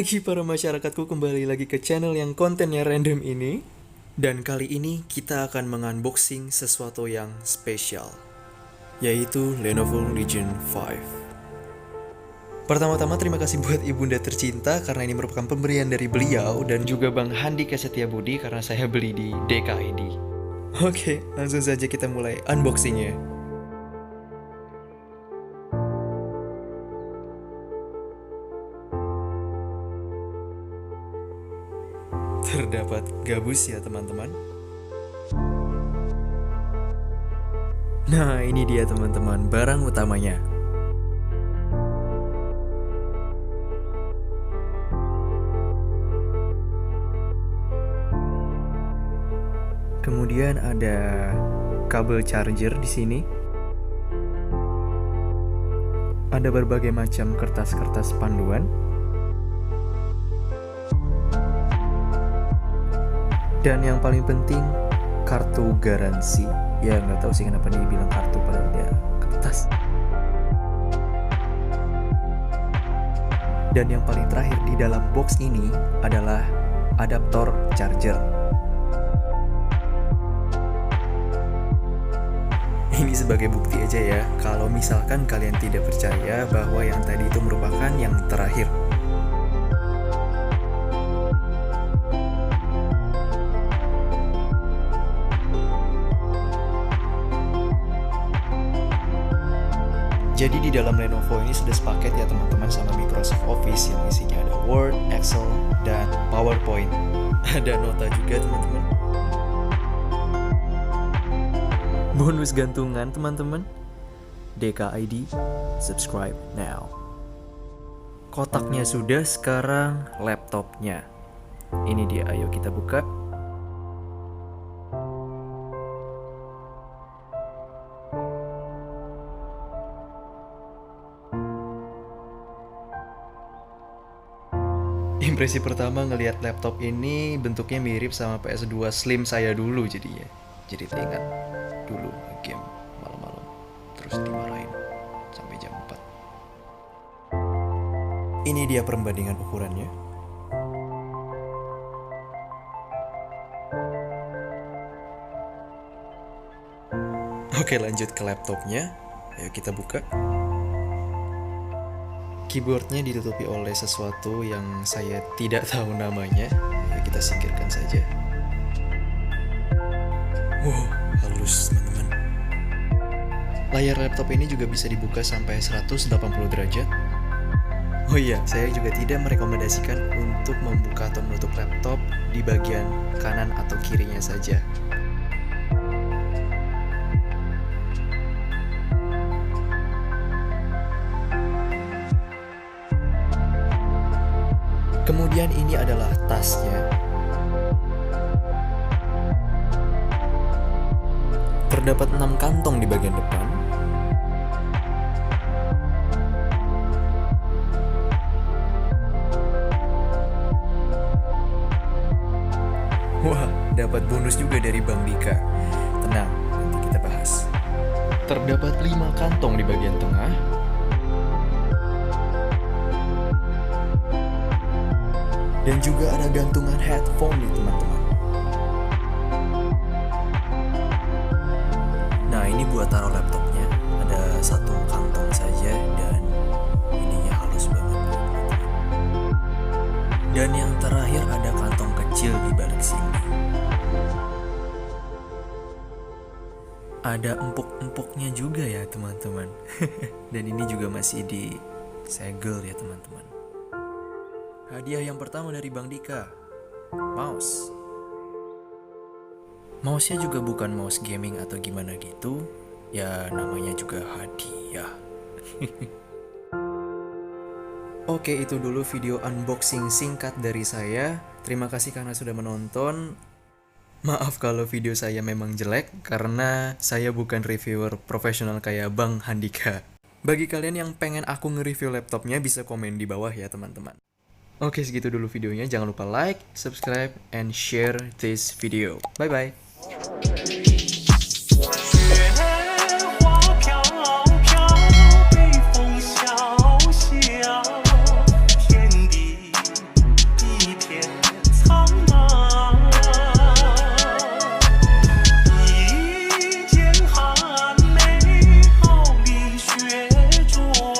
pagi para masyarakatku, kembali lagi ke channel yang kontennya random ini. Dan kali ini kita akan mengunboxing sesuatu yang spesial, yaitu Lenovo Legion 5. Pertama-tama terima kasih buat ibunda tercinta karena ini merupakan pemberian dari beliau, dan juga Bang Handika Setiabudi karena saya beli di DKID. Oke, langsung saja kita mulai unboxingnya. Terdapat gabus ya teman-teman. Nah, ini dia teman-teman, barang utamanya. Kemudian ada kabel charger di sini. Ada berbagai macam kertas-kertas panduan. Dan yang paling penting, kartu garansi. Ya nggak tahu sih kenapa dia bilang kartu padahal dia kertas. Dan yang paling terakhir di dalam box ini adalah adaptor charger. Ini sebagai bukti aja ya, kalau misalkan kalian tidak percaya bahwa yang tadi itu merupakan yang terakhir. Jadi di dalam Lenovo ini sudah sepaket ya teman-teman sama Microsoft Office yang isinya ada Word, Excel, dan PowerPoint. Ada nota juga teman-teman. Bonus gantungan teman-teman. DKID, subscribe now. Kotaknya sudah, sekarang laptopnya. Ini dia, ayo kita buka. Impresi pertama ngelihat laptop ini bentuknya mirip sama PS2 Slim saya dulu jadinya. Jadi teringat dulu game malam-malam terus dimarahin sampai jam 4. Ini dia perbandingan ukurannya. Oke, lanjut ke laptopnya. Ayo kita buka. Keyboardnya ditutupi oleh sesuatu yang saya tidak tahu namanya. Ya, kita singkirkan saja. Wow, halus teman-teman. Layar laptop ini juga bisa dibuka sampai 180 derajat. Oh iya, saya juga tidak merekomendasikan untuk membuka atau menutup laptop di bagian kanan atau kirinya saja. Kemudian ini adalah tasnya. Terdapat 6 kantong di bagian depan. Wah, dapat bonus juga dari Bang Dika. Tenang, nanti kita bahas. Terdapat 5 kantong di bagian tengah. Dan juga ada gantungan headphone nih teman-teman. Nah, ini buat taruh laptopnya. Ada 1 kantong saja dan ininya halus banget. Dan yang terakhir ada kantong kecil di balik sini. Ada empuk-empuknya juga ya teman-teman. Dan ini juga masih disegel ya teman-teman. Hadiah yang pertama dari Bang Dika, mouse. Mouse-nya juga bukan mouse gaming atau gimana gitu. Ya namanya juga hadiah. Oke, itu dulu video unboxing singkat dari saya. Terima kasih karena sudah menonton. Maaf kalau video saya memang jelek karena saya bukan reviewer profesional kayak Bang Handika. Bagi kalian yang pengen aku nge-review laptopnya bisa komen di bawah ya teman-teman. Oke, segitu dulu videonya. Jangan lupa like, subscribe, and share this video. Bye-bye.